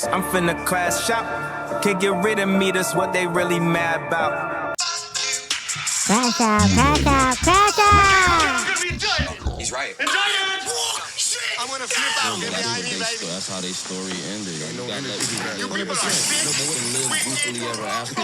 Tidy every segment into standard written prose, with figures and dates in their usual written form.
I'm finna crash out. Can't get rid of me, that's what they really mad about. Crash out, crash out, crash out! He's right. I'm gonna flip out. Give me ID, baby. That's how they story ended. You gotta let You people are sick. live brutally ever after.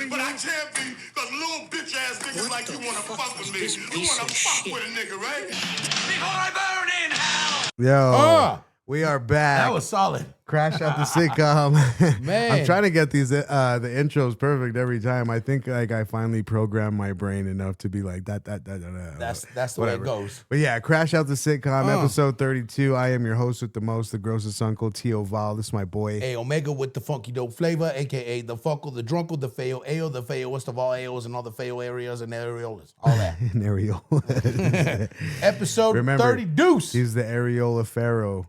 But I can't be, because little bitch ass niggas like you wanna fuck with me. You wanna fuck with a nigga, right? Before I burn in hell. Yo, we are back. That was solid. Crash out the sitcom. Man. I'm trying to get these the intros perfect every time. I think like I finally programmed my brain enough to be like that. That's the way it goes. But yeah, Crash out the sitcom, episode 32. I am your host with the most, the grossest uncle, T.I.O. This is my boy. A Omega with the funky dope flavor, aka the Funkle, the Drunkle, the Fail, Ao, the Failest of all Aos and all the fail areas and areolas. All that. An areola. Episode Remember, 30 deuce. He's the areola pharaoh.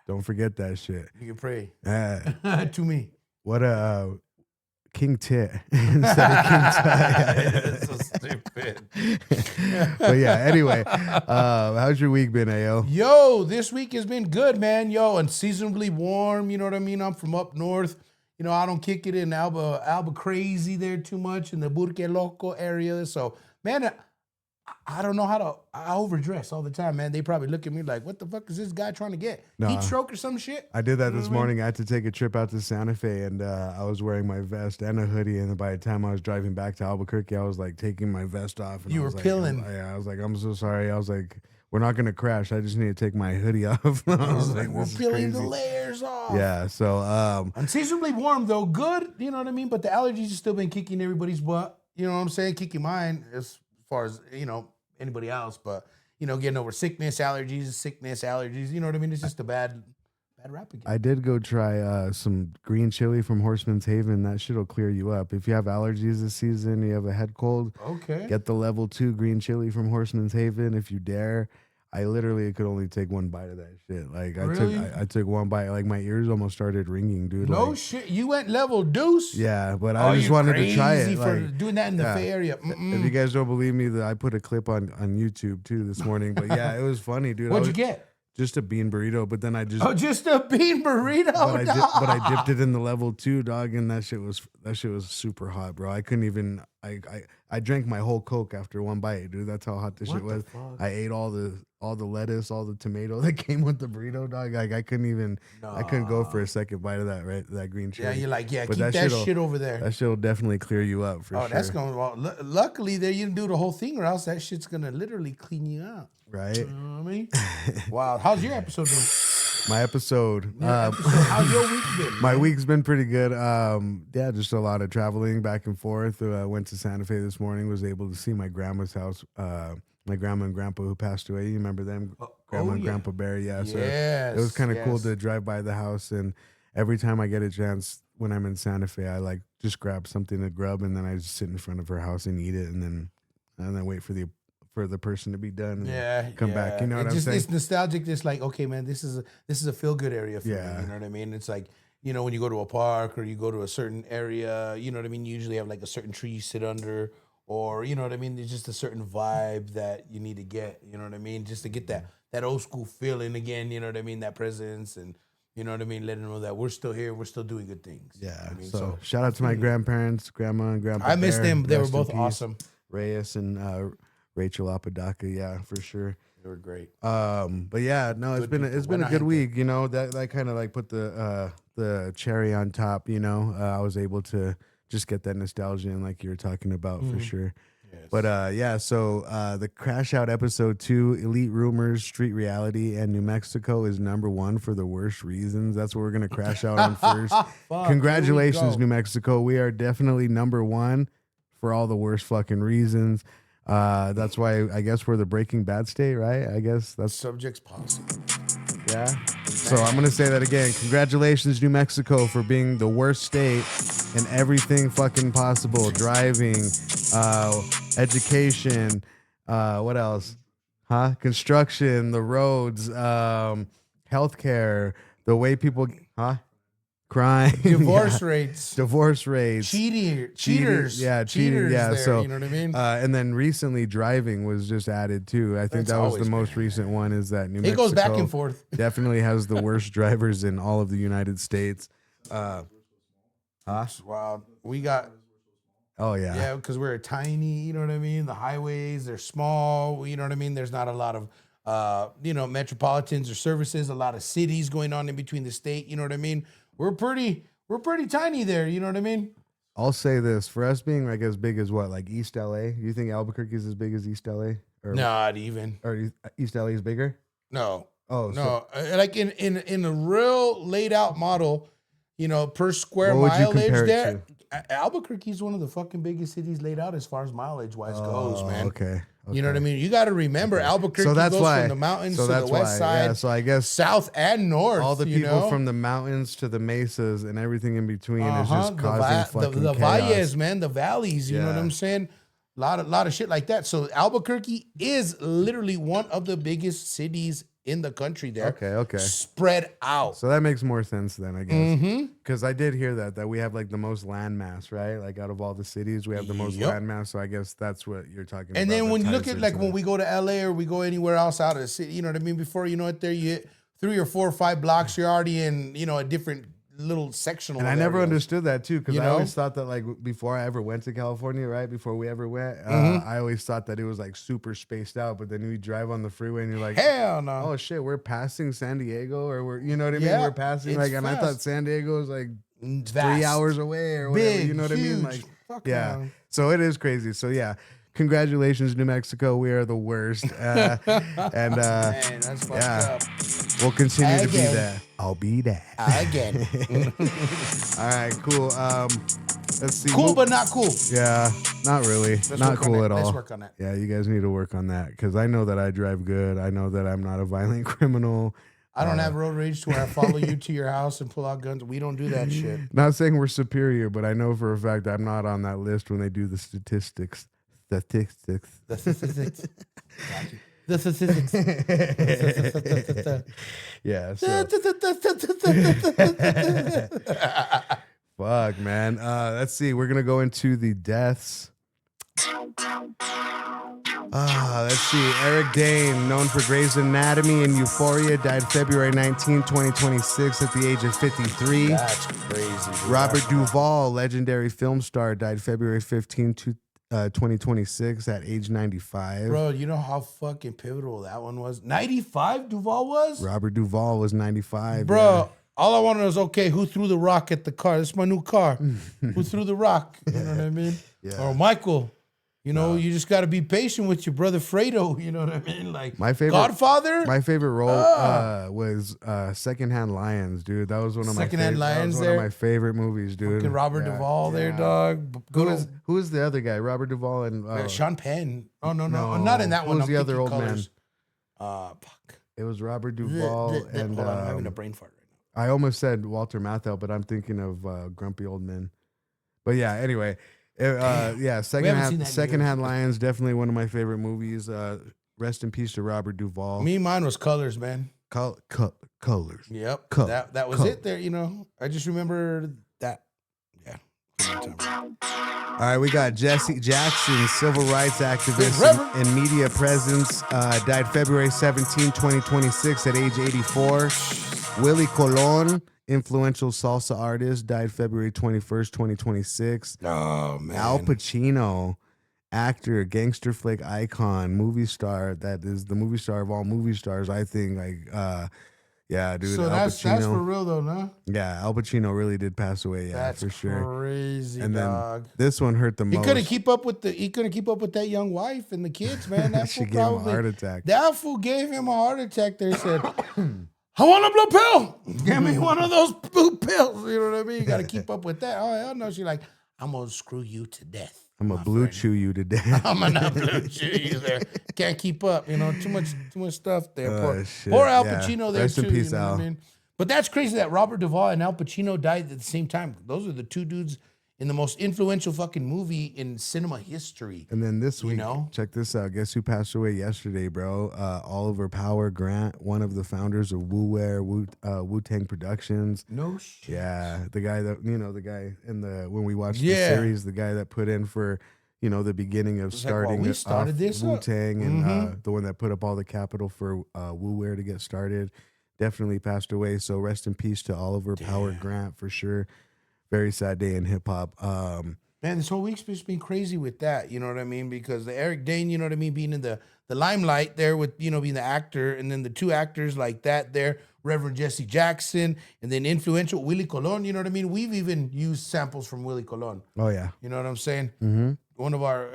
Don't forget that shit. You can pray To me. What a King Tit instead of King Tut. That's so stupid. But yeah, anyway, how's your week been, Ao? Yo, this week has been good, man. Yo, unseasonably warm. You know what I mean? I'm from up north. You know, I don't kick it in Alba crazy there too much in the Burque Loco area. So, man, I don't know how to. I overdress all the time, man. They probably look at me like, "What the fuck is this guy trying to get? Heat stroke or some shit?" I did that this morning. I had to take a trip out to Santa Fe, and I was wearing my vest and a hoodie. And by the time I was driving back to Albuquerque, I was like taking my vest off. And You I were was peeling. I was like, "I'm so sorry." I was like, "We're not gonna crash. I just need to take my hoodie off." I was like, We're "This is peeling the crazy." layers off. Yeah. So Unseasonably warm though, good. You know what I mean? But the allergies have still been kicking everybody's butt. You know what I'm saying? Kicking mine as far as anybody else. But getting over sickness, allergies. You know what I mean? It's just a bad rap again. I did go try some green chili from Horseman's Haven. That shit'll clear you up. If you have allergies this season, you have a head cold, Okay. get the level 2 green chili from Horseman's Haven if you dare. I literally could only take one bite of that shit. Like Really? I took one bite. Like my ears almost started ringing, dude. No like, shit. You went level deuce? Yeah, but I just wanted to try it. For Like, doing that in the Bay Area. if you guys don't believe me, that I put a clip on YouTube too this morning. But yeah, it was funny, dude. What'd you get? Just a bean burrito, but then I just Just a bean burrito. but I dipped it in the level 2, dog, and that shit was super hot, bro. I couldn't even I drank my whole Coke after one bite, dude. That's how hot this shit was. Fuck? I ate all the lettuce, all the tomato that came with the burrito, dog. Like I couldn't go for a second bite of that, right? That green chili. Yeah, you're like, But keep that shit over there. That shit'll definitely clear you up for sure. That's going to, luckily there you didn't do the whole thing or else that shit's going to literally clean you out. Right? You know what I mean? Wow. How's your episode doing? My episode. How's your week been? My week's been pretty good. Yeah, just a lot of traveling back and forth. Went to Santa Fe this morning. Was able to see my grandma's house. My grandma and grandpa who passed away. You remember them? Grandma and Grandpa Barry. Yeah. So it was kind of cool to drive by the house. And every time I get a chance when I'm in Santa Fe, I like just grab something to grub, and then I just sit in front of her house and eat it, and then wait for the person to be done and come back. You know what I'm saying? It's nostalgic. It's like, okay, man, this is a feel good area for me. You know what I mean? It's like, when you go to a park or you go to a certain area, you know what I mean? You usually have like a certain tree you sit under, or you know what I mean? There's just a certain vibe that you need to get, you know what I mean? Just to get that old school feeling again, you know what I mean? That presence, and you know what I mean? Letting them know that we're still here, we're still doing good things. Yeah. You know what I mean? So shout out to my grandparents, grandma and grandpa. I miss Bear. them. They were Rest in both peace. awesome. Reyes and Rachel Apodaca, yeah, for sure. They were great. But yeah, no, it's been a good week. That kind of like put the cherry on top. I was able to just get that nostalgia and like you were talking about for sure. Yes. But yeah, so the Crash Out episode 2, Elite Rumors, Street Reality, and New Mexico is number 1 for the worst reasons. That's what we're gonna crash out on first. Congratulations, New Mexico. We are definitely number 1 for all the worst fucking reasons. That's why I guess we're the Breaking Bad state, right? I guess that's Subjects policy. Yeah. So I'm going to say that again. Congratulations, New Mexico, for being the worst state in everything fucking possible. Driving, education, what else? Construction, the roads, healthcare, the way people, crime, divorce rates, cheaters, cheaters. cheating, yeah. There, So you know what I mean? and then recently, driving was just added too. I think It's that was the always most recent one. Is that New Mexico? It goes back and forth. Definitely has the worst drivers in all of the United States. Wow, we got. Oh yeah, Yeah, because we're tiny, you know what I mean? The highways, they're small, you know what I mean? There's not a lot of, metropolitans or services, a lot of cities going on in between the state, you know what I mean? We're pretty tiny there, you know what I mean? I'll say this, for us being like as big as what, like East LA, you think Albuquerque is as big as East LA? Or Not even. or East LA is bigger? No. Oh, No. Like in a real laid out model, per square What would you mileage compare it there, Albuquerque is one of the fucking biggest cities laid out as far as mileage wise goes, man. Okay. You know what I mean? You got to remember, Albuquerque So that's goes why from the mountains so to the that's west why. side, Yeah, so I guess south and north. all the you people know? from the mountains to the mesas and everything in between is just the causing fucking the chaos. valles, man, the valleys. You know what Yeah. I'm saying? A lot of shit like that. So Albuquerque is literally one of the biggest cities in the country. There, Okay. spread out. So that makes more sense then, I guess. Because I did hear that we have like the most land mass, right? Like out of all the cities, we have the most Yep. land mass. So I guess that's what you're talking about. And then that when you ties look at into like when that. we go to LA or we go anywhere else out of the city, you know what I mean? Before you know it, there you hit 3 or 4 or 5 blocks, you're already in, a different little sectional. And I never areas. understood that too, because You I know? always thought that like before I ever went to California, right? Before we ever went, I always thought that it was like super spaced out. But then you drive on the freeway and you're like, Hell no. oh shit, we're passing San Diego, or we're, you know what I mean? Yeah, We're passing it's like, and I thought fast. San Diego was like Vast. 3 hours away or whatever. Big, You know what I mean? huge. Like, Fuck yeah. no. So it is crazy. So yeah. Congratulations, New Mexico. We are the worst. And Man, that's fucked up. we'll continue to be Again. there. I'll be there. Again. All right, cool. Let's see. Cool, but not cool. Yeah, not really. Let's Not work on cool that. at all. Let's work on that. Yeah, you guys need to work on that because I know that I drive good. I know that I'm not a violent criminal. I don't have road rage to where I follow you to your house and pull out guns. We don't do that shit. Not saying we're superior, but I know for a fact I'm not on that list when they do the statistics. The statistics. The statistics. Yeah. So. Fuck, man. Let's see. We're gonna go into the deaths. Let's see. Eric Dane, known for Grey's Anatomy and Euphoria, died February 19, 2026 at the age of 53. That's crazy. Dude. Robert Duvall, legendary film star, died February 15, 2026 at age 95. Bro, you know how fucking pivotal that one was? 95 Duval was? Robert Duvall was 95. Bro, all I want to know is, okay, who threw the rock at the car? This is my new car. Who threw the rock? You know what I mean? Yeah. Or Michael. You know, you just got to be patient with your brother Fredo. You know what I mean? Like, My favorite Godfather? My favorite role was Secondhand Lions, dude. That was one of my Secondhand favorite, Lions that was one there? of my favorite movies, dude. Fucking Robert Yeah, Duvall there, yeah. dog. Who is the other guy? Robert Duvall and Sean Penn. Oh, no, no, not in that who one. was I'm the other thinking old man? Colors. Fuck. it was Robert Duvall and Hold on, I'm having a brain fart right now. I almost said Walter Matthau, but I'm thinking of Grumpy Old Men. But yeah, anyway. Yeah, seen that in Secondhand Lions, definitely one of my favorite movies. Rest in peace to Robert Duvall. Mine was Colors, man. Colors. Yep. Color. That was Color. it there, you know. I just remember that. Yeah. All right, we got Jesse Jackson, civil rights activist Reverend. and media presence, died February 17, 2026 at age 84. Willie Colon, influential salsa artist, died February 21st, 2026. Oh, man. Al Pacino, actor, gangster flick icon, movie star, that is the movie star of all movie stars, I think. Yeah, dude. So Al that's Pacino. for real, though, no? Yeah, Al Pacino really did pass away. Yeah, That's for sure. crazy, And dog. then this one hurt the He most. couldn't keep up with that young wife and the kids, man. That She fool gave him a probably heart attack. That fool gave him a heart attack. They said, I want a blue pill. Give me one of those blue pills. You know what I mean? You got to keep up with that. Oh, hell no. She's like, I'm going to screw you to death. I'm my a blue friend. chew you to death. I'm gonna blue chew you there. Can't keep up. You know, too much stuff there. Shit. Poor Al Yeah. Pacino there Rest too. in peace, you know Al. what I mean? But that's crazy that Robert Duvall and Al Pacino died at the same time. Those are the two dudes in the most influential fucking movie in cinema history. And then this You week, know? check this out. Guess who passed away yesterday, bro? Oliver Power Grant, one of the founders of Wu-Tang Productions. No shit. Yeah, the guy that the guy in when we watched the Yeah. series, the guy that put in for the beginning of It's like, well, starting we started this up. Wu-Tang and the one that put up all the capital for Wu-Wear to get started, definitely passed away. So rest in peace to Oliver Power Grant for sure. Very sad day in hip hop. Man, this whole week's just been crazy with that, you know what I mean? Because the Eric Dane, you know what I mean, being in the limelight there with, being the actor, and then the two actors like that there, Reverend Jesse Jackson, and then influential Willie Colon, you know what I mean? We've even used samples from Willie Colon. Oh, yeah. You know what I'm saying? Mm-hmm. One of our,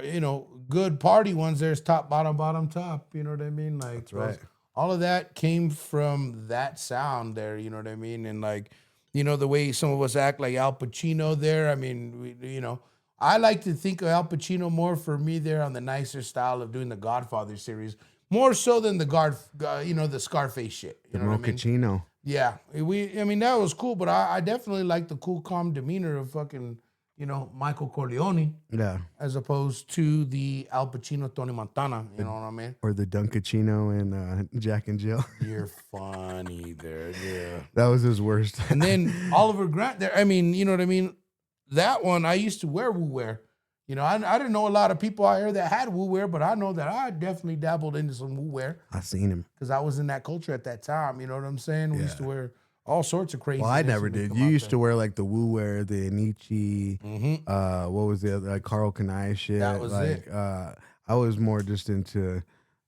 good party ones there's top, bottom, top, you know what I mean? Like, That's right. all of that came from that sound there, you know what I mean? And like, the way some of us act like Al Pacino there. I mean, I like to think of Al Pacino more for me there on the nicer style of doing the Godfather series, more so than the the Scarface shit. You know what I mean? Mochaccino. Yeah, that was cool, but I definitely like the cool, calm demeanor of fucking, Michael Corleone, Yeah. as opposed to the Al Pacino, Tony Montana. You know what I mean? Or the Dunkachino and Jack and Jill. You're funny there, yeah. That was his worst. And then Oliver Grant there. I mean, you know what I mean? That one, I used to wear Wu-Wear. I didn't know a lot of people out here that had Wu-Wear, but I know that I definitely dabbled into some Wu-Wear I seen him. because I was in that culture at that time. You know what I'm saying? We used to wear all sorts of crazy. Well, I never did. You used to wear like the Wu-Wear, the Anichi, what was the other, Carl Kanai shit. That was like, it. I was more just into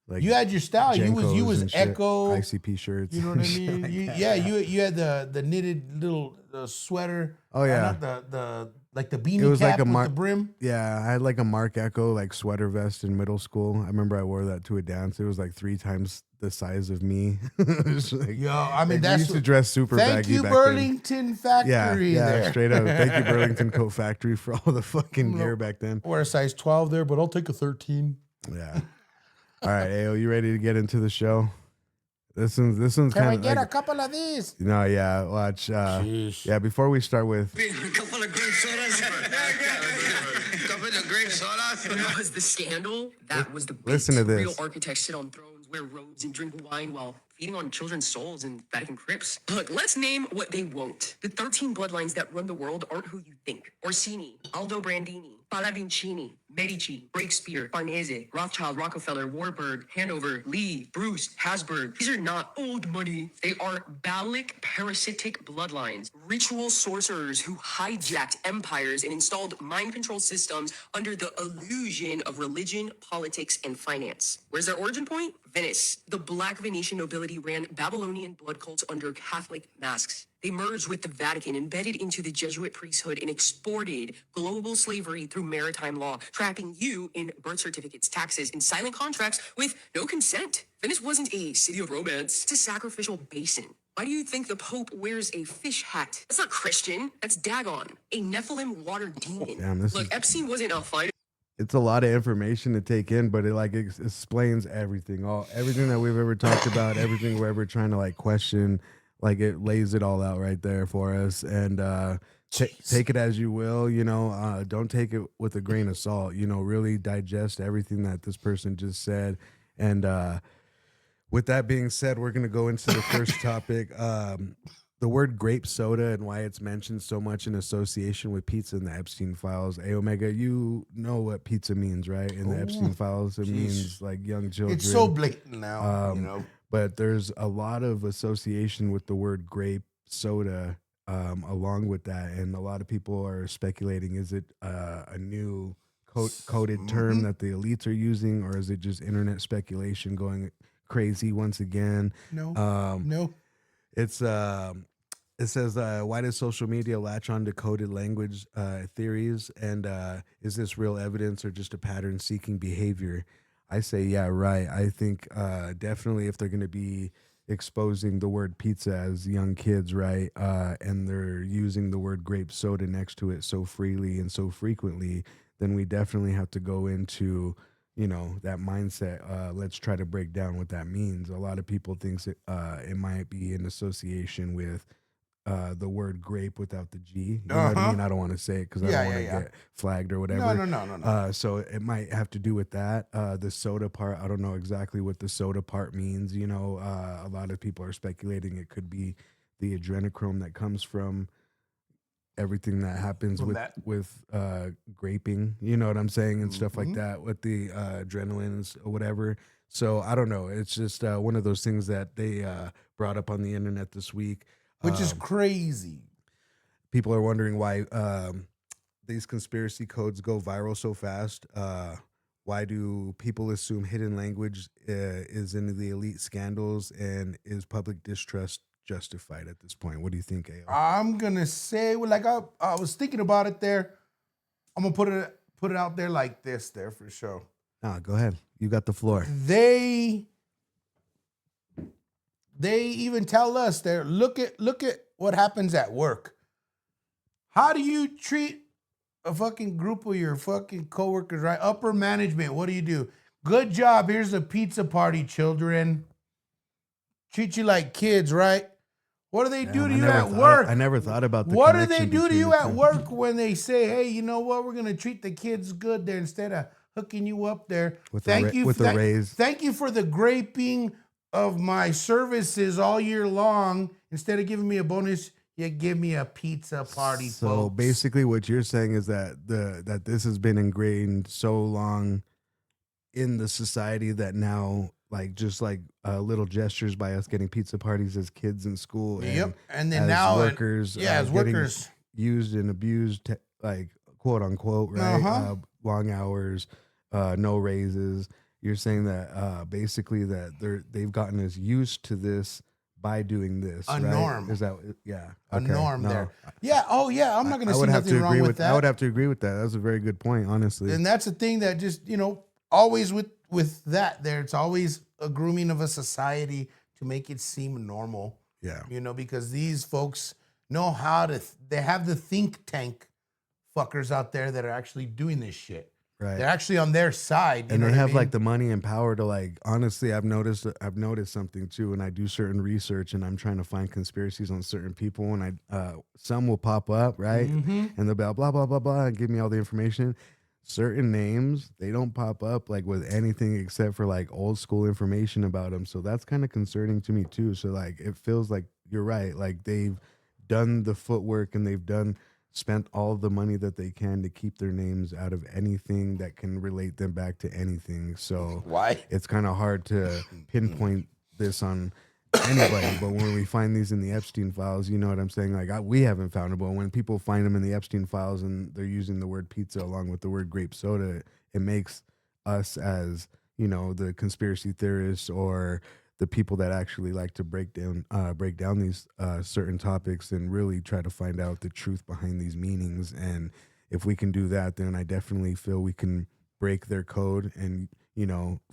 like You had your style. You Jenkos was and shit, Echo. ICP shirts. You know what I shit mean? like You that. you had the knitted little sweater. Oh, yeah. Not the like the beanie It was cap like a with the brim. Yeah, I had like a Mark Echo like sweater vest in middle school. I remember I wore that to a dance. It was like 3 times the size of me. It was like, Yo, I mean, we that's used to dress super Thank baggy you, back then. Burlington Factory. Yeah, there. straight up. Thank you, Burlington Coat Factory, for all the fucking gear back then. Wear a size 12 there, but I'll take a 13. Yeah. All right, Ayo, you ready to get into the show? This one's Can I kind of get like, a couple of these? no, yeah. Watch. Sheesh. Yeah, before we start with, A couple of grape sodas. Couple of grape sodas. That was the scandal. That was the bait. Listen to this. Real architects sit on thrones, wear robes, and drink wine while feeding on children's souls in Vatican crypts. Look, let's name what they won't. The 13 bloodlines that run the world aren't who you think. Orsini, Aldo Brandini, Pallavicini, Medici, Breakspear, Farnese, Rothschild, Rockefeller, Warburg, Hanover, Lee, Bruce, Habsburg. These are not old money. They are Baalic parasitic bloodlines, ritual sorcerers who hijacked empires and installed mind control systems under the illusion of religion, politics, and finance. Where's their origin point? Venice. The Black Venetian nobility ran Babylonian blood cults under Catholic masks. They merged with the Vatican, embedded into the Jesuit priesthood, and exported global slavery through maritime law, trapping you in birth certificates, taxes, and silent contracts with no consent. Venice wasn't a city of romance, it's a sacrificial basin. Why do you think the Pope wears a fish hat? That's not Christian, that's Dagon, a Nephilim water demon. Damn, this Look, is- Epstein wasn't a fine. it's a lot of information to take in, but it explains everything, everything that we've ever talked about, everything we're ever trying to like question. Like it lays it all out right there for us, and take it as you will. Don't take it with a grain of salt. Really digest everything that this person just said. And with that being said, we're gonna go into the first topic. The word grape soda and why it's mentioned so much in association with pizza in the Epstein files. A Omega, you know what pizza means, right? In the Epstein files, it means like young children. It's so blatant now, But there's a lot of association with the word grape soda along with that. And a lot of people are speculating, is it a new coded term that the elites are using, or is it just internet speculation going crazy once again? No. It's it says, why does social media latch on to coded language theories? And is this real evidence or just a pattern seeking behavior? I say, yeah, right. I think definitely if they're going to be exposing the word pizza as young kids, right, and they're using the word grape soda next to it so freely and so frequently, then we definitely have to go into, that mindset. Let's try to break down what that means. A lot of people think it might be in association with the word grape without the G. You know what I mean? I don't want to say it because I don't want to get flagged or whatever. No. So it might have to do with that. The soda part, I don't know exactly what the soda part means. You know, a lot of people are speculating it could be the adrenochrome that comes from everything that happens with graping. You know what I'm saying? And stuff like that with the adrenaline or whatever. So I don't know. It's just one of those things that they brought up on the internet this week. Which is crazy. People are wondering why these conspiracy codes go viral so fast. Why do people assume hidden language is in the elite scandals, and is public distrust justified at this point? What do you think, A.O.? I'm gonna say, well, like I was thinking about it there. I'm gonna put it out there like this there for sure. Go ahead. You got the floor. They even tell us there, look at what happens at work. How do you treat a fucking group of your fucking coworkers, right? Upper management, what do? Good job. Here's a pizza party, children. Treat you like kids, right? What do they do to you at work? I never thought about the What do connection they do to between you the at two. work when they say, hey, you know what? We're going to treat the kids good there instead of hooking you up there. With a raise. Thank you for the graping of my services all year long. Instead of giving me a bonus, you give me a pizza party. So folks. basically what you're saying is that that this has been ingrained so long in the society that now just little gestures by us getting pizza parties as kids in school. And then as now workers, as workers used and abused, quote unquote, right? Long hours, no raises. You're saying that basically that they've gotten us used to this by doing this. A right? norm. Is that a okay. norm there? Yeah. Oh yeah. I'm not going to see nothing wrong with that. I would have to agree with that. That's a very good point, honestly. And that's the thing that just always with that there, it's always a grooming of a society to make it seem normal. Yeah. Because these folks know how to. They have the think tank fuckers out there that are actually doing this shit. Right. They're actually on their side. And they have the money and power to honestly, I've noticed something too. When I do certain research and I'm trying to find conspiracies on certain people, and some will pop up, right? And they'll be like, blah, blah, blah, blah, and give me all the information. Certain names, they don't pop up with anything except for old school information about them. So that's kind of concerning to me too. So it feels like you're right. They've done the footwork and they've spent all the money that they can to keep their names out of anything that can relate them back to anything. So why it's kind of hard to pinpoint this on anybody. But when we find these in the Epstein files, you know what I'm saying? We haven't found it, but when people find them in the Epstein files and they're using the word pizza along with the word grape soda, it makes us as, the conspiracy theorists or the people that actually like to break down these certain topics and really try to find out the truth behind these meanings. And if we can do that, then I definitely feel we can break their code and,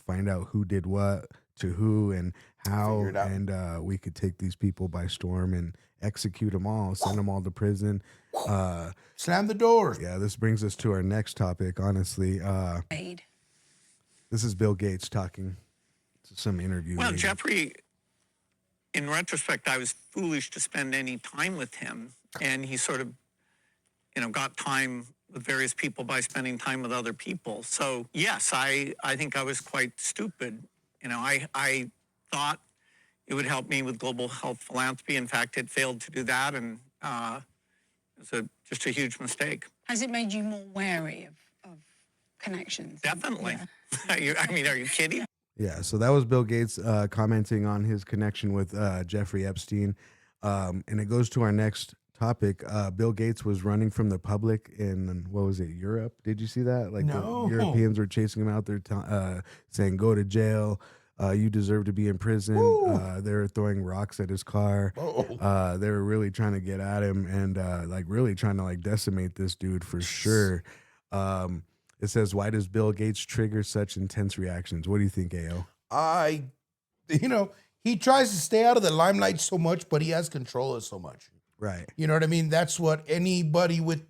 find out who did what to who and how, and we could take these people by storm and execute them all, send them all to prison. Slam the doors. Yeah, this brings us to our next topic, honestly. This is Bill Gates talking. Some interview. Well, Jeffrey, in retrospect, I was foolish to spend any time with him, and he sort of, got time with various people by spending time with other people. So yes, I think I was quite stupid. I thought it would help me with global health philanthropy. In fact, it failed to do that, and it was just a huge mistake. Has it made you more wary of connections? Definitely. Yeah. Are you kidding? Yeah, so that was Bill Gates commenting on his connection with Jeffrey Epstein. And it goes to our next topic. Bill Gates was running from the public in, Europe? Did you see that? No. The Europeans were chasing him out there saying, go to jail. You deserve to be in prison. They were throwing rocks at his car. They were really trying to get at him and really trying to decimate this dude for sure. It says, why does Bill Gates trigger such intense reactions? What do you think, A.O.? He tries to stay out of the limelight so much, but he has control of so much. Right. You know what I mean? That's what anybody with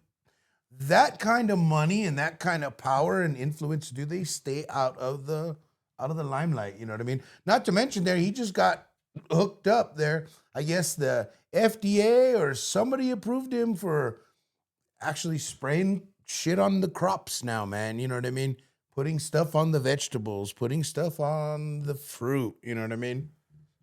that kind of money and that kind of power and influence do. They stay out of the limelight. You know what I mean? Not to mention he just got hooked up there. I guess the FDA or somebody approved him for actually spraying shit on the crops now, man. You know what I mean? Putting stuff on the vegetables, putting stuff on the fruit. You know what I mean?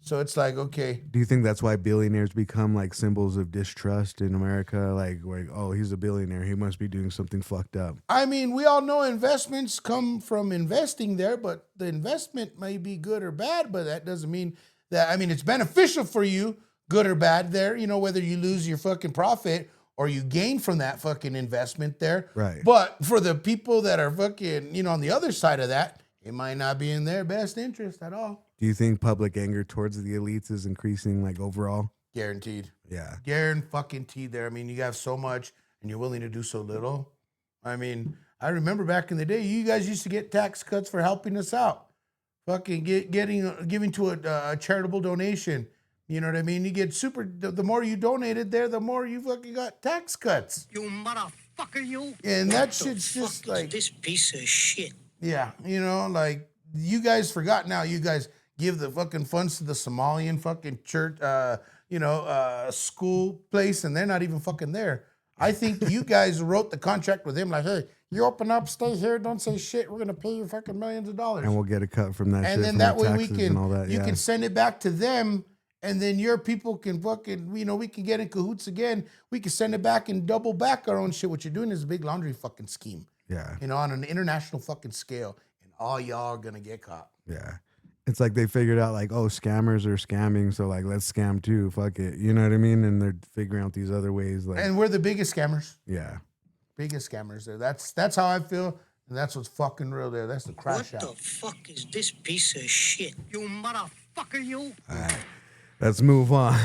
So it's like, okay. Do you think that's why billionaires become like symbols of distrust in America? Like, oh, he's a billionaire. He must be doing something fucked up. I mean, we all know investments come from investing there, but the investment may be good or bad, but that doesn't mean that, I mean, it's beneficial for you, good or bad there, you know, whether you lose your fucking profit or you gain from that fucking investment there. Right. But for the people that are fucking, you know, on the other side of that, it might not be in their best interest at all. Do you think public anger towards the elites is increasing, like, overall? Guaranteed. Yeah. Guaranteed there. I mean, you have so much and you're willing to do so little. I mean, I remember back in the day, you guys used to get tax cuts for helping us out. Fucking giving to a charitable donation. You know what I mean? You get the more you donated there, the more you fucking got tax cuts. You motherfucker, you. And that shit's just like this piece of shit. Yeah, you know, like you guys forgot now. You guys give the fucking funds to the Somalian fucking church, school place, and they're not even fucking there. I think you guys wrote the contract with him like, hey, you open up, stay here, don't say shit. We're gonna pay you fucking millions of dollars, and we'll get a cut from that. And shit then from that our way we taxes can, and all that, you can send it back to them, and then your people can fucking, you know, we can get in cahoots again. We can send it back and double back our own shit. What you're doing is a big laundry fucking scheme. Yeah. You know, on an international fucking scale, and all y'all are gonna get caught. Yeah. It's like they figured out like, oh, scammers are scamming, so like let's scam too. Fuck it. You know what I mean? And they're figuring out these other ways. Like, And we're the biggest scammers. Yeah. Biggest scammers there. That's how I feel, and that's what's fucking real there. That's the crash out. What the fuck is this piece of shit? You motherfucker, you. All right. Let's move on.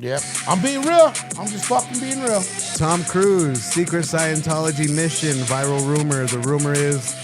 Yep. I'm being real. I'm just fucking being real. Tom Cruise, secret Scientology mission, viral rumor. The rumor is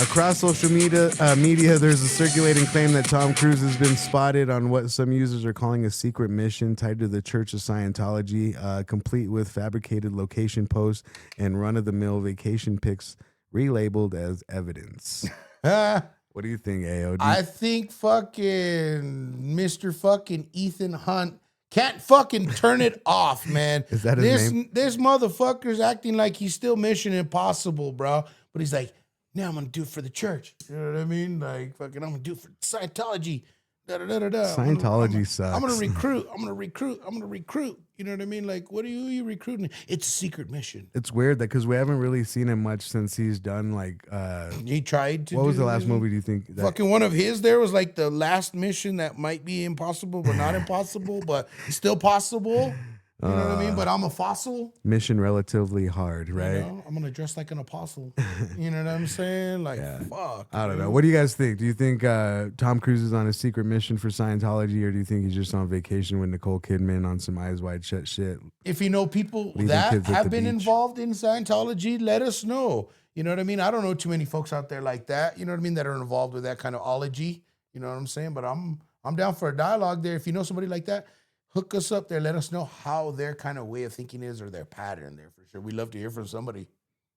across social media, there's a circulating claim that Tom Cruise has been spotted on what some users are calling a secret mission tied to the Church of Scientology, complete with fabricated location posts and run-of-the-mill vacation pics relabeled as evidence. What do you think, AO? I think fucking Mr. fucking Ethan Hunt can't fucking turn it off, man. Is that his name? This motherfucker's acting like he's still Mission Impossible, bro. But he's like, now I'm gonna do it for the church. You know what I mean? Like, fucking, I'm gonna do it for Scientology. Scientology sucks. I'm gonna recruit. You know what I mean? Like, who are you recruiting? It's a secret mission. It's weird that because we haven't really seen him much since he's done like. He tried to. What was the last movie? Do you think? Fucking one of his there was like the last mission that might be impossible, but not impossible, but still possible. You know what I mean? But I'm a fossil. Mission relatively hard, right? You know, I'm gonna dress like an apostle. You know what I'm saying? Like, fuck. I don't know. What do you guys think? Do you think Tom Cruise is on a secret mission for Scientology, or do you think he's just on vacation with Nicole Kidman on some Eyes Wide Shut shit? If you know people Leaving that kids at have the been beach. involved in Scientology, let us know. You know what I mean? I don't know too many folks out there like that. You know what I mean? That are involved with that kind of ology. You know what I'm saying? But I'm down for a dialogue there. If you know somebody like that, hook us up there. Let us know how their kind of way of thinking is or their pattern there for sure. We love to hear from somebody.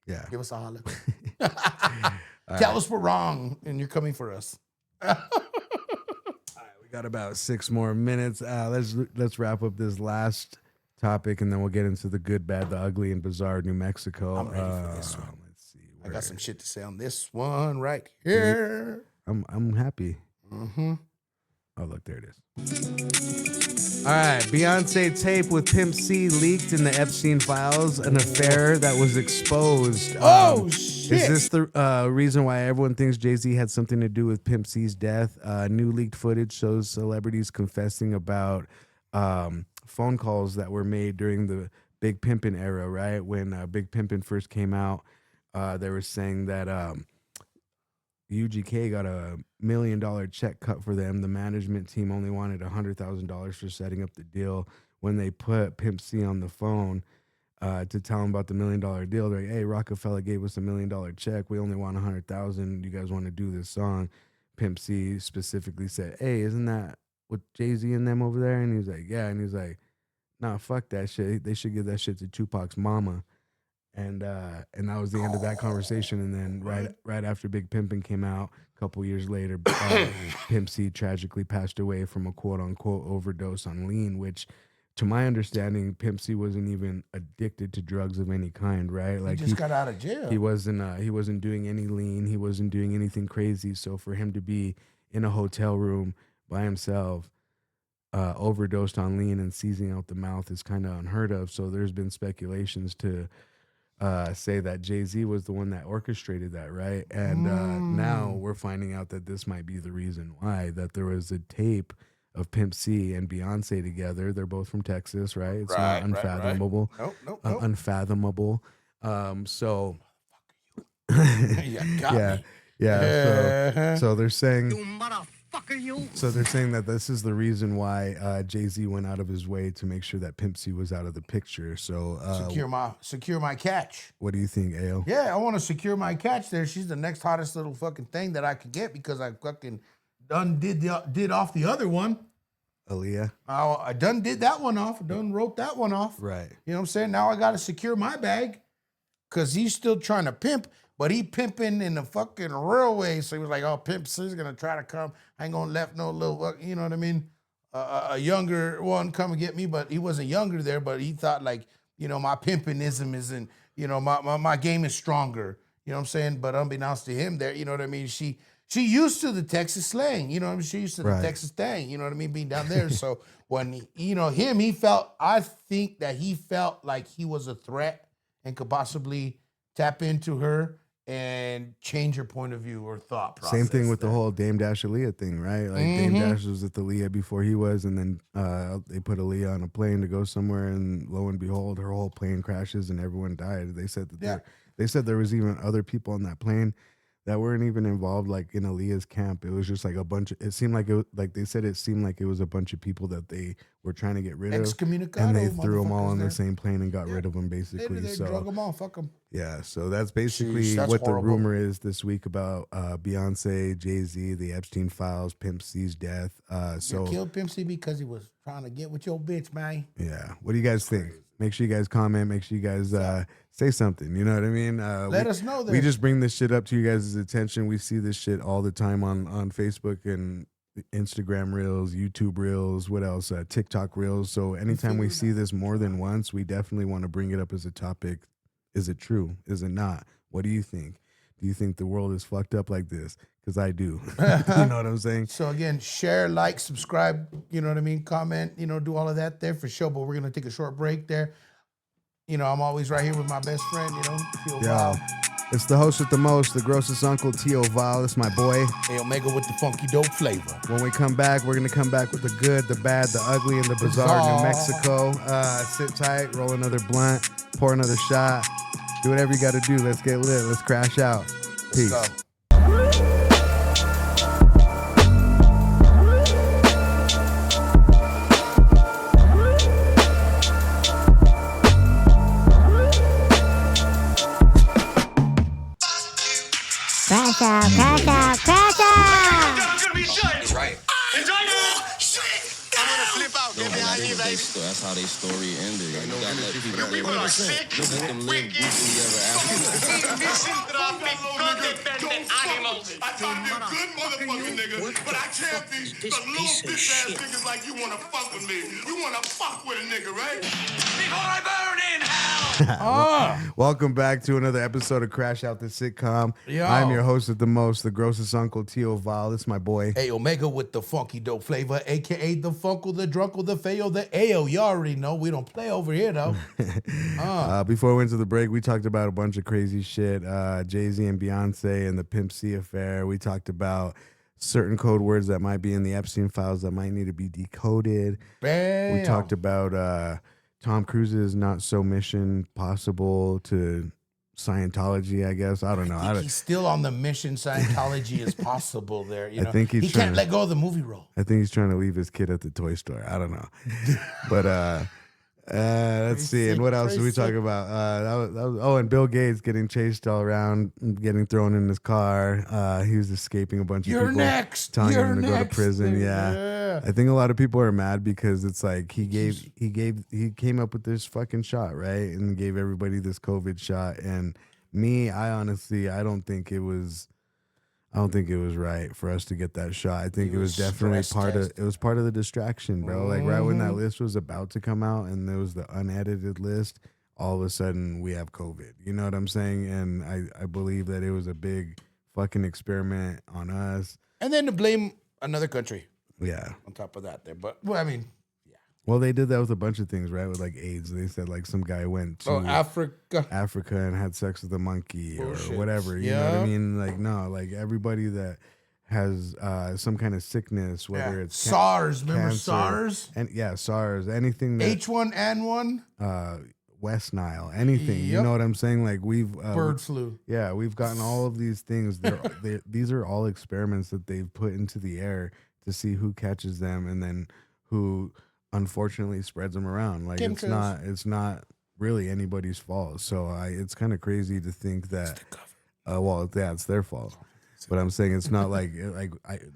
Yeah. Give us a holler. Tell us we're wrong and you're coming for us. All right, we got about 6 more minutes. Let's wrap up this last topic, and then we'll get into the good, bad, the ugly, and bizarre New Mexico. I'm ready for this one. Let's see. I got some shit to say on this one right here. I'm happy. Mm-hmm. Oh, look, there it is. All right, Beyonce tape with Pimp C leaked in the Epstein files, an affair that was exposed. Shit. Is this the reason why everyone thinks Jay-Z had something to do with Pimp C's death? New leaked footage shows celebrities confessing about phone calls that were made during the Big Pimpin' era, right? When Big Pimpin' first came out, they were saying that UGK got $1 million check cut for them. The management team only wanted $100,000 for setting up the deal. When they put Pimp C on the phone to tell him about the $1 million deal, they're like, "Hey, Rockefeller gave us $1 million check. We only want $100,000. You guys want to do this song?" Pimp C specifically said, "Hey, isn't that with Jay-Z and them over there?" And he's like, "Yeah." And he's like, "Nah, fuck that shit. They should give that shit to Tupac's mama." And that was the end of that conversation. And then right after Big Pimpin' came out, a couple years later, Pimp C tragically passed away from a quote unquote overdose on lean, which, to my understanding, Pimp C wasn't even addicted to drugs of any kind, right? Like he just got out of jail. He wasn't doing any lean. He wasn't doing anything crazy. So for him to be in a hotel room by himself, overdosed on lean and seizing out the mouth is kind of unheard of. So there's been speculations to say that Jay-Z was the one that orchestrated that, right? And now we're finding out that this might be the reason why, that there was a tape of Pimp C and Beyonce together. They're both from Texas, right? It's not unfathomable. Right. Nope. Unfathomable. So Yeah. So they're saying, You motherfucker, you. so they're saying that this is the reason why Jay-Z went out of his way to make sure that Pimp C was out of the picture. So secure my catch. what do you think, Ao? Yeah, I want to secure my catch there. She's the next hottest little fucking thing that I could get because I fucking done did off the other one. Aaliyah? I done did that one off. Done wrote that one off. Right. You know what I'm saying? Now I got to secure my bag because he's still trying to pimp, but he pimping in the fucking real way. So he was like, oh, Pimp C's going to try to come. I ain't going to let no little, you know what I mean? A younger one come and get me, but he wasn't younger there, but he thought like, you know, my pimpinism isn't, you know, my game is stronger. You know what I'm saying? But unbeknownst to him there, you know what I mean? She used to the Texas slang, you know what I mean? She used to the Texas thing, you know what I mean? Being down there. So when, I think that he felt like he was a threat and could possibly tap into her and change her point of view or thought process. Same thing with the whole Dame Dash Aaliyah thing, right? Like Dame Dash was with Aaliyah before he was, and then they put Aaliyah on a plane to go somewhere, and lo and behold, her whole plane crashes and everyone died. They said that they said there was even other people on that plane that weren't even involved, like in Aaliyah's camp. It was just like a bunch of, it seemed like they said it seemed like it was a bunch of people that they were trying to get rid of, and they threw them all on the same plane and got rid of them, basically. They drug them all, fuck them. Yeah, so that's basically that's what horrible. the rumor is this week about Beyonce, Jay-Z, the Epstein files, Pimp C's death. So They killed Pimp C because he was trying to get with your bitch, man. yeah, what do you guys think? Make sure you guys comment. Make sure you guys say something. You know what I mean? Let us know that. We just bring this shit up to you guys' attention. We see this shit all the time on Facebook and Instagram Reels, YouTube Reels, what else? TikTok Reels. So anytime we see this more than once, we definitely want to bring it up as a topic. Is it true? Is it not? What do you think? Do you think the world is fucked up like this? Because I do. You know what I'm saying? So again, share, like, subscribe, you know what I mean? Comment, you know, do all of that there for sure. But we're going to take a short break there. You know, I'm always right here with my best friend, you know, T.I.O. Yo, it's the host with the most, the grossest uncle, T.I.O. It's my boy. Hey, Omega with the funky dope flavor. When we come back, we're going to come back with the good, the bad, the ugly, and the bizarre. New Mexico. Sit tight, roll another blunt, pour another shot. Do whatever you got to do. Let's get lit. Let's crash out. Peace. Let's go. Crash out, crash out, crash out! I'm gonna be done. He's right. Enjoy it. Shit. I'm gonna flip out. No, Get but behind me, baby. that's how they story ended. You gotta let people live. People are sick, Let them live wicked, goofy ever after. misanthropic, codependent animals. I thought they're good motherfucking niggas, but I can't be the little bitch ass niggas like you wanna fuck with me. You wanna fuck with a nigga, right? Before I burn in hell. Welcome back to another episode of Crash Out the Sitcom. Yo. I'm your host with the most, the grossest uncle, T.O. This is my boy. Hey, Omega with the funky dope flavor, a.k.a. the Funkle, the Drunkle, the Fayo, the Ao. You already know we don't play over here, though. Before we went to the break, we talked about a bunch of crazy shit. Jay-Z and Beyonce and the Pimp C affair. We talked about certain code words that might be in the Epstein files that might need to be decoded. Bam. We talked about Tom Cruise's not so mission possible to Scientology, I guess. I don't know. He's still on the mission Scientology as possible there. You know? I think he can't let go of the movie role. I think he's trying to leave his kid at the toy store. I don't know. But Let's see. And what else did we talk about? And Bill Gates getting chased all around, getting thrown in his car. He was escaping a bunch of people. Next. Telling You're him to next. go to prison. Yeah. I think a lot of people are mad because it's like he came up with this fucking shot, right? And gave everybody this COVID shot. And I honestly, I don't think it was right for us to get that shot. I think it was definitely part of the distraction, bro. Like right when that list was about to come out and there was the unedited list, all of a sudden we have COVID. You know what I'm saying? And I believe that it was a big fucking experiment on us. And then to blame another country. Yeah. On top of that there. But well, I mean, well, they did that with a bunch of things, right? With like AIDS. They said like some guy went to Africa and had sex with a monkey or whatever. You know what I mean? Like, no, like everybody that has some kind of sickness, whether it's SARS, remember cancer, SARS? And SARS, anything that H1N1, West Nile, anything. You know what I'm saying? Like we've bird flu. Yeah, we've gotten all of these things. These are all experiments that they've put into the air to see who catches them and then who unfortunately spreads them around. Like it's not really anybody's fault. So it's kind of crazy to think that it's their fault. But I'm saying it's not like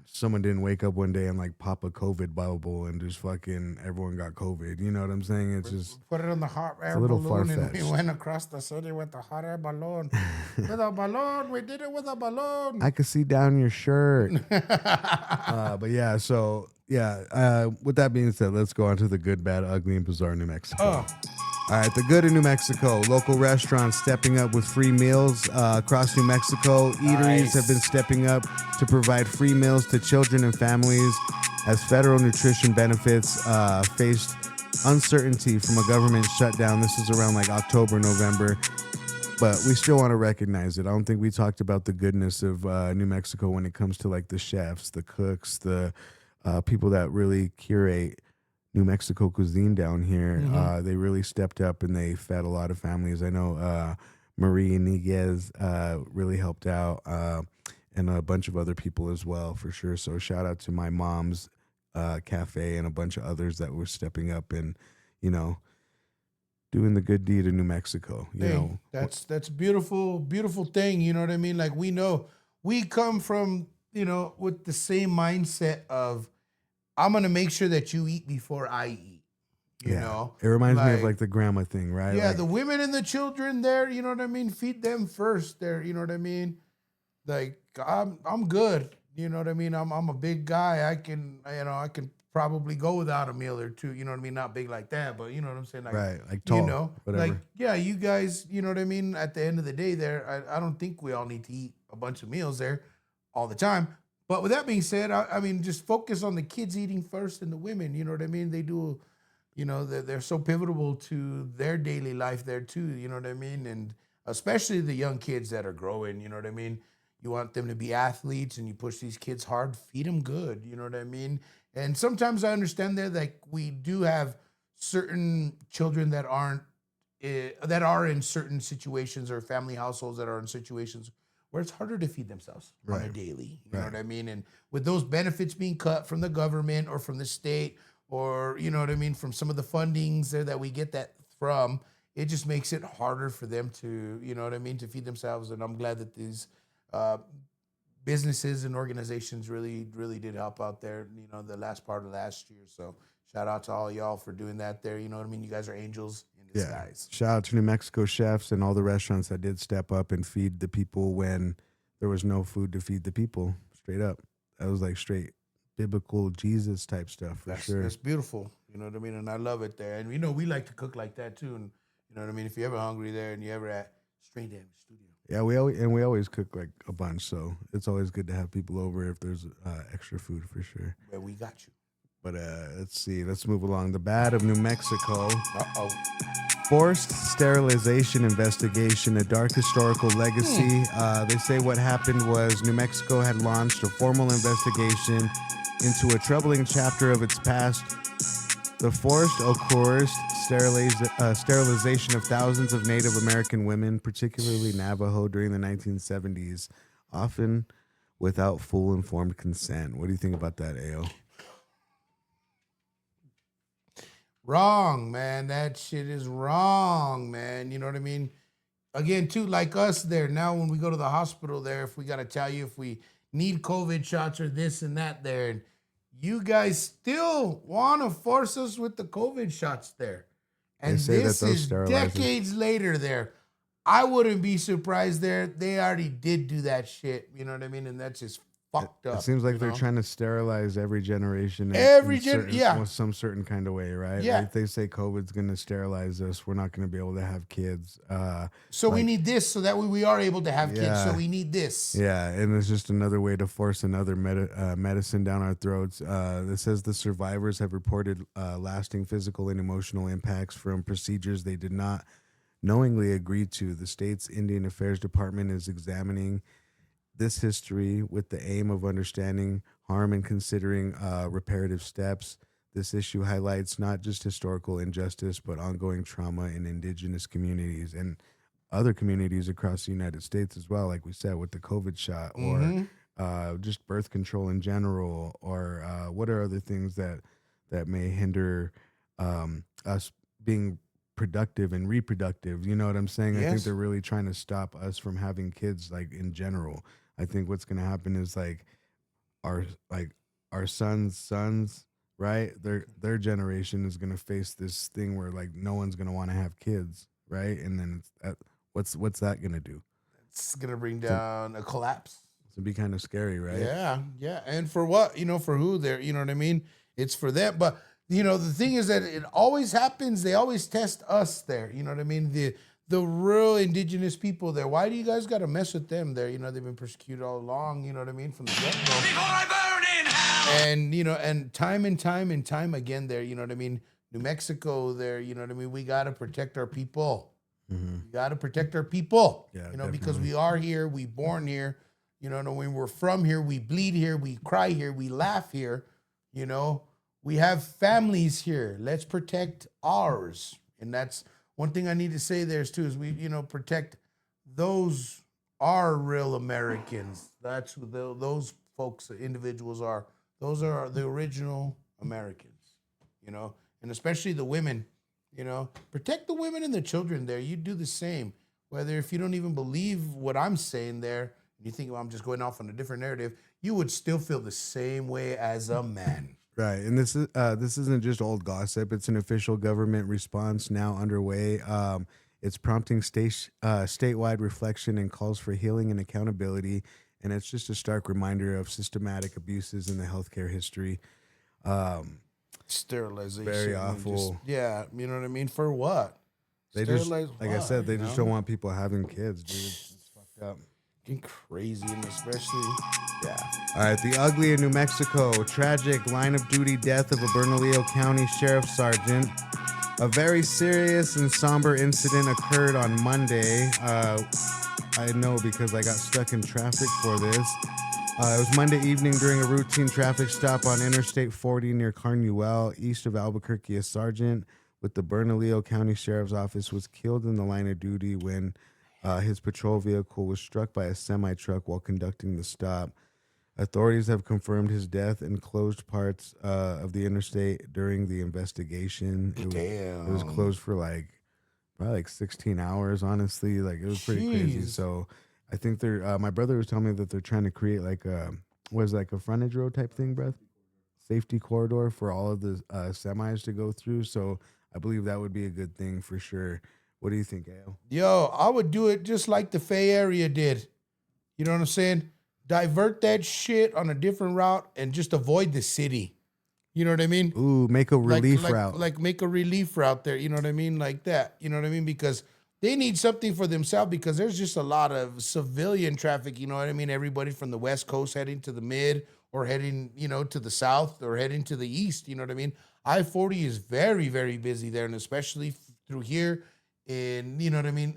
someone didn't wake up one day and like pop a COVID bubble and just fucking everyone got COVID. You know what I'm saying? It's just put it on the hot air balloon and we went across the city with the hot air balloon. With a balloon, we did it with a balloon. I could see down your shirt. But yeah, so yeah. With that being said, let's go on to the good, bad, ugly, and bizarre New Mexico. All right, the good in New Mexico, local restaurants stepping up with free meals across New Mexico. Eateries have been stepping up to provide free meals to children and families as federal nutrition benefits faced uncertainty from a government shutdown. This is around like October, November, but we still want to recognize it. I don't think we talked about the goodness of New Mexico when it comes to like the chefs, the cooks, the people that really curate New Mexico cuisine down here. They really stepped up and they fed a lot of families. I know Marie Iniguez really helped out and a bunch of other people as well, for sure. So shout out to my mom's cafe and a bunch of others that were stepping up and, you know, doing the good deed in New Mexico. You know, that's beautiful, beautiful thing. You know what I mean? Like we know we come from, you know, with the same mindset of I'm going to make sure that you eat before I eat, you know? It reminds me of like the grandma thing, right? Yeah, like, the women and the children there, you know what I mean? Feed them first there, you know what I mean? Like, I'm good, you know what I mean? I'm a big guy. I can probably go without a meal or two, you know what I mean? Not big like that, but you know what I'm saying? Like, right, like tall, you know, whatever. like, yeah, you guys, you know what I mean? At the end of the day there, I don't think we all need to eat a bunch of meals there all the time. But with that being said, I mean, just focus on the kids eating first and the women, you know what I mean? They do, you know, they're so pivotal to their daily life there too, you know what I mean? And especially the young kids that are growing, you know what I mean? You want them to be athletes and you push these kids hard, feed them good, you know what I mean? And sometimes I understand that like we do have certain children that are in certain situations or family households that are in situations where it's harder to feed themselves on a daily. You know what I mean? And with those benefits being cut from the government or from the state or, you know what I mean, from some of the fundings there that we get that from, it just makes it harder for them to, you know what I mean, to feed themselves. And I'm glad that these businesses and organizations really, really did help out there, you know, the last part of last year. So shout out to all y'all for doing that there. You know what I mean? You guys are angels in disguise. Shout out to New Mexico chefs and all the restaurants that did step up and feed the people when there was no food to feed the people. Straight up. That was like straight biblical Jesus type stuff for sure. That's beautiful. You know what I mean? And I love it there. And, you know, we like to cook like that too. And, you know what I mean? If you're ever hungry there and you're ever at Straight Damn Studio. Yeah, we always cook like a bunch. So it's always good to have people over if there's extra food for sure. Yeah, we got you. But let's see. Let's move along. The bad of New Mexico. Uh-oh. Forced sterilization investigation, a dark historical legacy. They say what happened was New Mexico had launched a formal investigation into a troubling chapter of its past. The forced or coerced sterilization of thousands of Native American women, particularly Navajo, during the 1970s, often without full informed consent. What do you think about that, AO? Wrong, man. That shit is wrong, man. You know what I mean? Again, too, like us there, now when we go to the hospital there, if we got to tell you if we need COVID shots or this and that there, and you guys still want to force us with the COVID shots there. And this is decades later there. I wouldn't be surprised there. They already did do that shit. You know what I mean? And that's just fucked up. It seems like they're trying to sterilize every generation. With some certain kind of way, right? Yeah. Like they say COVID's going to sterilize us. We're not going to be able to have kids. So we need this so that way we are able to have kids. So we need this. Yeah, and it's just another way to force another medicine down our throats. It says the survivors have reported lasting physical and emotional impacts from procedures they did not knowingly agree to. The state's Indian Affairs Department is examining this history with the aim of understanding harm and considering reparative steps. This issue highlights not just historical injustice, but ongoing trauma in indigenous communities and other communities across the United States as well, like we said, with the COVID shot or just birth control in general, or what are other things that may hinder us being productive and reproductive. You know what I'm saying? I think they're really trying to stop us from having kids, like in general. I think what's going to happen is our sons, right? Their generation is going to face this thing where like no one's going to want to have kids, right? And then what's that going to do? It's going to bring down a collapse. It's going to be kind of scary, right? Yeah. And for what? For who there? You know what I mean? It's for them. But, the thing is that it always happens. They always test us there. You know what I mean? The real indigenous people there. Why do you guys got to mess with them there? They've been persecuted all along. You know what I mean? From the get-go. Before I burn in hell! And time and time again there. You know what I mean? New Mexico there. You know what I mean? We got to protect our people. Mm-hmm. We got to protect our people. Yeah, because we are here. We born here. When we're from here, we bleed here. We cry here. We laugh here. We have families here. Let's protect ours. And that's one thing I need to say there too, is we, protect those are real Americans. That's who those folks, individuals are. Those are the original Americans, and especially the women, protect the women and the children there. You do the same. Whether if you don't even believe what I'm saying there, you think, well, I'm just going off on a different narrative, you would still feel the same way as a man. Right, and this isn't just old gossip. It's an official government response now underway. It's prompting statewide reflection and calls for healing and accountability, and it's just a stark reminder of systematic abuses in the healthcare history. Sterilization, very awful. You know what I mean. For what? They just, like I said, they just don't want people having kids, dude. It's fucked up. Crazy, and especially, All right, the ugly in New Mexico. Tragic line of duty death of a Bernalillo County Sheriff Sergeant. A very serious and somber incident occurred on Monday. I know because I got stuck in traffic for this. It was Monday evening during a routine traffic stop on Interstate 40 near Carnuel, east of Albuquerque. A sergeant with the Bernalillo County Sheriff's Office was killed in the line of duty when his patrol vehicle was struck by a semi-truck while conducting the stop. Authorities have confirmed his death and closed parts of the interstate during the investigation. It was closed for probably 16 hours, honestly. It was pretty crazy. So I think my brother was telling me that they're trying to create a frontage road type thing, bruh? Safety corridor for all of the semis to go through. So I believe that would be a good thing for sure. What do you think, Al? Yo, I would do it just like the Fay area did. You know what I'm saying? Divert that shit on a different route and just avoid the city. You know what I mean? Ooh, make a relief route. Make a relief route there. You know what I mean? Like that. You know what I mean? Because they need something for themselves, because there's just a lot of civilian traffic. You know what I mean? Everybody from the West Coast heading to the mid, or heading, to the south, or heading to the east. You know what I mean? I-40 is very, very busy there, and especially through here. And you know what I mean?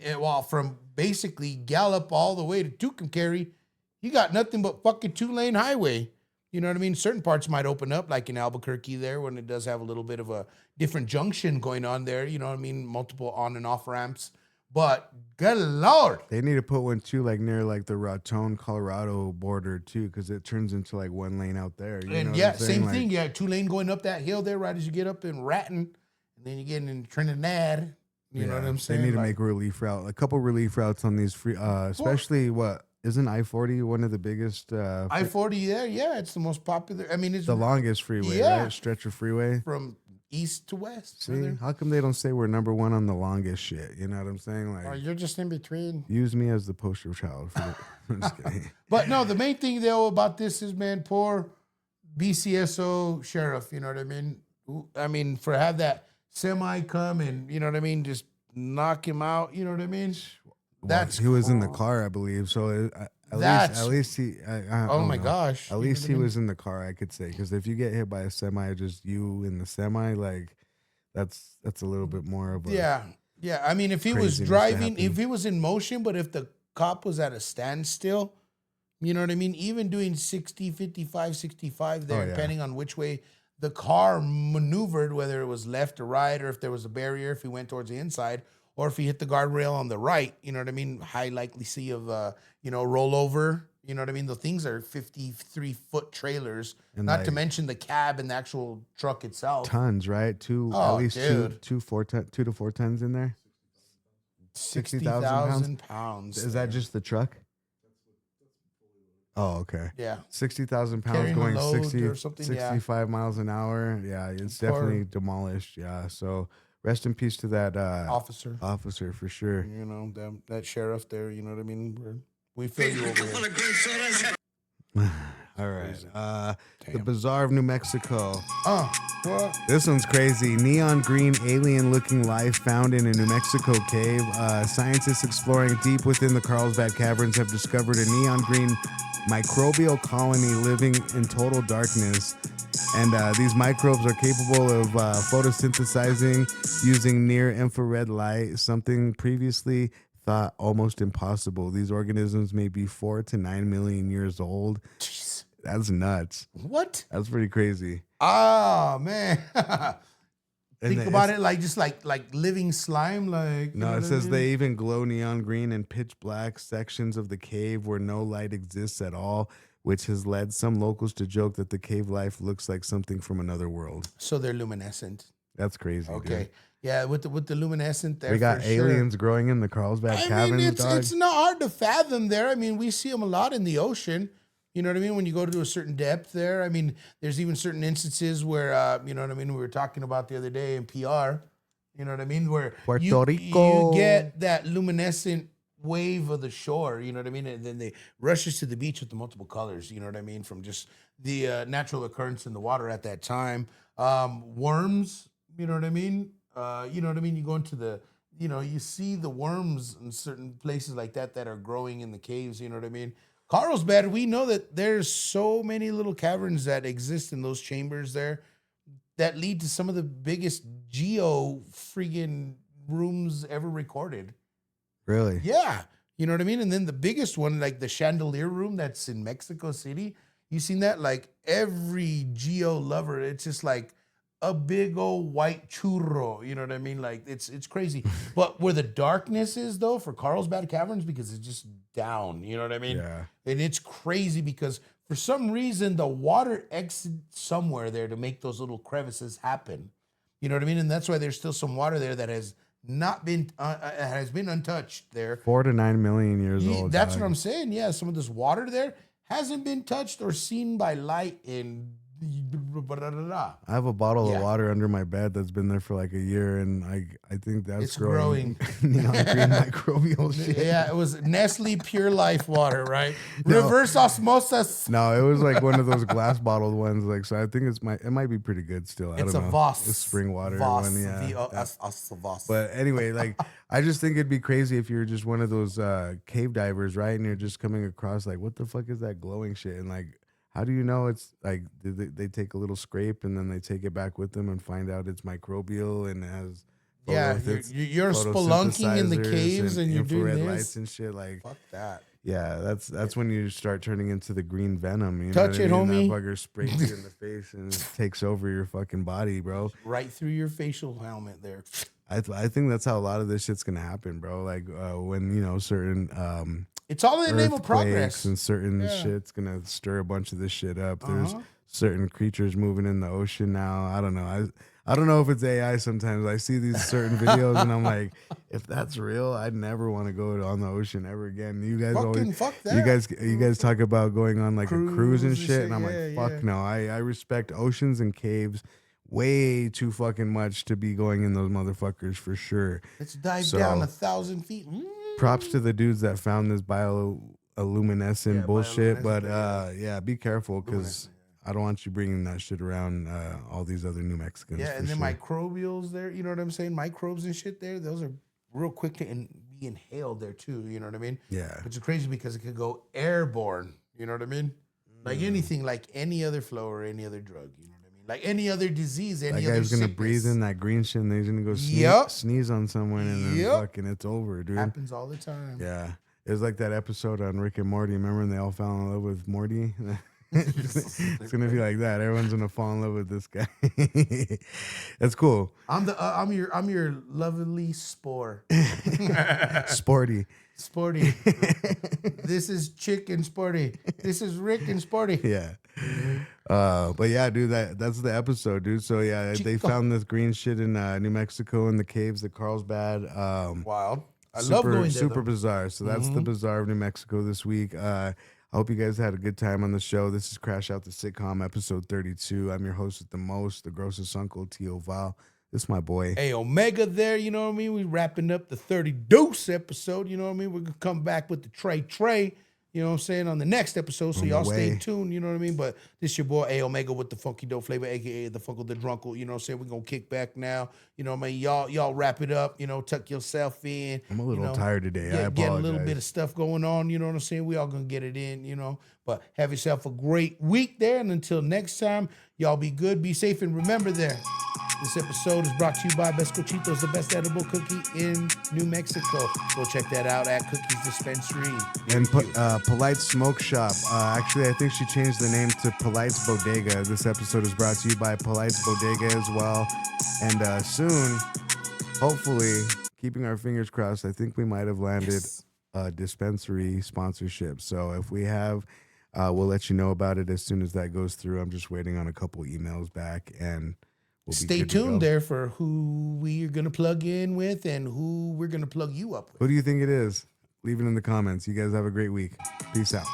From basically Gallup all the way to Tucumcari, you got nothing but fucking 2-lane highway. You know what I mean? Certain parts might open up, like in Albuquerque there, when it does have a little bit of a different junction going on there. You know what I mean? Multiple on and off ramps. But good Lord, they need to put one too, near the Raton, Colorado border too, because it turns into 1 lane out there. You know same thing. 2-lane going up that hill there, right as you get up in Raton. And then you get in Trinidad. You know what I'm saying? They need to make relief route, a couple relief routes on these free, especially isn't I-40 one of the biggest? I-40 there, yeah, it's the most popular. I mean, it's the longest freeway, right? Stretch of freeway from east to west. See, how come they don't say we're number one on the longest shit? You know what I'm saying? Like, you're just in between. Use me as the poster child. I'm just kidding. But no, the main thing though about this is, man, poor BCSO sheriff. You know what I mean? I mean, for have that semi come and you know what I mean, just knock him out. You know what I mean? He was in the car, I believe. So at least he. Oh my gosh! At least he was in the car, I could say, because if you get hit by a semi, just you in the semi, like that's a little bit more of a yeah. I mean, if he was driving, if he was in motion, but if the cop was at a standstill, you know what I mean. Even doing 60, 55, 65 there, depending on which way the car maneuvered, whether it was left or right, or if there was a barrier, if he went towards the inside. Or if he hit the guardrail on the right, you know what I mean? High likelihood of, rollover. You know what I mean? The things are 53-foot trailers, and not to mention the cab and the actual truck itself. Tons, right? Two to 4 tons in there. 60,000 pounds. Is that just the truck? Oh, okay. Yeah. 60,000 pounds going 65 yeah. miles an hour. Yeah, it's definitely demolished. Yeah, so... Rest in peace to that officer for sure. You know, that sheriff there, you know what I mean? We feel you over here. All right. The Bazaar of New Mexico. This one's crazy. Neon green alien-looking life found in a New Mexico cave. Scientists exploring deep within the Carlsbad Caverns have discovered a neon green microbial colony living in total darkness. And these microbes are capable of photosynthesizing using near-infrared light, something previously thought almost impossible. These organisms may be 4 to 9 million years old. Jeez. That's nuts. What? That's pretty crazy. Oh, man. Think about it like just like living slime. No, it says they even glow neon green in pitch black sections of the cave where no light exists at all, which has led some locals to joke that the cave life looks like something from another world. So they're luminescent. That's crazy. Okay. Dude. Yeah, with the luminescent there. We got aliens growing in the Carlsbad Caverns. It's not hard to fathom there. I mean, we see them a lot in the ocean. You know what I mean? When you go to a certain depth there, I mean, there's even certain instances where, you know what I mean? We were talking about the other day in PR, you know what I mean? Where Puerto Rico. You get that luminescent wave of the shore, you know what I mean? And then they rushes to the beach with the multiple colors, you know what I mean? From just the natural occurrence in the water at that time. Worms, you know what I mean? You know what I mean? You go into the, you see the worms in certain places like that are growing in the caves, you know what I mean? Carlsbad, we know that there's so many little caverns that exist in those chambers there that lead to some of the biggest freaking rooms ever recorded. Really? Yeah. You know what I mean? And then the biggest one, like the chandelier room that's in Mexico City, you seen that? Like every geo lover, it's just like a big old white churro. You know what I mean? Like it's crazy. But where the darkness is though for Carlsbad Caverns, because it's just down. You know what I mean? Yeah. And it's crazy because for some reason the water exits somewhere there to make those little crevices happen. You know what I mean? And that's why there's still some water there that has not been has been untouched there. 4 to 9 million years old. That's what I'm saying. Yeah, some of this water there hasn't been touched or seen by light in. I have a bottle of water under my bed that's been there for like a year, and I think that's growing. Neon green microbial shit. Yeah, it was Nestle Pure Life water, right? Reverse osmosis. No, it was like one of those glass bottled ones. Like, so I think it might be pretty good still. I don't know. Voss. It's spring water Voss. one, yeah. Voss. But anyway, like I just think it'd be crazy if you're just one of those cave divers, right? And you're just coming across like, what the fuck is that glowing shit? And like, how do you know it's like they take a little scrape and then they take it back with them and find out it's microbial and it has you're spelunking in the caves and you're doing this lights and shit. Like fuck that. Yeah, that's when you start turning into the green venom. You Touch know it, what I mean? homie. That bugger sprays you in the face and it takes over your fucking body, bro. Right through your facial helmet there. I think that's how a lot of this shit's gonna happen, bro. Like when certain it's all in the name of progress and certain shit's gonna stir a bunch of this shit up. There's certain creatures moving in the ocean now. I don't know. I don't know if it's AI sometimes. I see these certain videos and I'm like, if that's real, I'd never want to go on the ocean ever again. You guys fuck that. you guys talk about going on like a cruise and shit, and I'm yeah, like, fuck yeah. no. I respect oceans and caves way too fucking much to be going in those motherfuckers for sure. Let's dive down 1,000 feet. Props to the dudes that found this bioluminescent bullshit, but yeah, be careful because I don't want you bringing that shit around all these other New Mexicans. Yeah, and then microbials there, you know what I'm saying? Microbes and shit there, those are real quick to be inhaled there too, you know what I mean? Yeah. Which is crazy because it could go airborne, you know what I mean? Like anything, like any other flow or any other drug, you know what I mean? Like any other disease, any that other guy's gonna sickness. breathe in that green shit and he's gonna go sneeze on someone and then fucking it's over, dude. Happens all the time. Yeah. It was like that episode on Rick and Morty. Remember when they all fell in love with Morty? It's gonna be like that. Everyone's gonna fall in love with this guy. That's cool. I'm your lovely spore. Sporty. This is Chick and Sporty. This is Rick and Sporty. Yeah. But yeah, dude, that's the episode, dude. So yeah, they found this green shit in New Mexico in the caves at Carlsbad. Wild. I love going there. Super bizarre. So that's the Bizarre of New Mexico this week. I hope you guys had a good time on the show. This is Crash Out the Sitcom, episode 32. I'm your host with the most, the grossest uncle, T.I.O. Val. This is my boy. Hey, Omega there, you know what I mean? We wrapping up the 30 Deuce episode, you know what I mean? We're going to come back with the Trey, you know what I'm saying, on the next episode. So y'all stay tuned, you know what I mean? But this your boy, A Omega with the Funky Dope Flavor, a.k.a. the Funkle the Drunkle, you know what I'm saying? We're going to kick back now, you know what I mean? Y'all wrap it up, you know, tuck yourself in. I'm a little tired today. I apologize. Get a little bit of stuff going on, you know what I'm saying? We all going to get it in, you know. But have yourself a great week there. And until next time, y'all be good, be safe, and remember there, this episode is brought to you by Bescochitos, the best edible cookie in New Mexico. Go check that out at Cookies Dispensary. And Polite Smoke Shop. Actually, I think she changed the name to Polite's Bodega. This episode is brought to you by Polite's Bodega as well. And soon, hopefully, keeping our fingers crossed, I think we might have landed a dispensary sponsorship. So if we have, we'll let you know about it as soon as that goes through. I'm just waiting on a couple emails back, and we'll stay tuned there for who we are going to plug in with and who we're going to plug you up with. Who do you think it is? Leave it in the comments. You guys have a great week. Peace out.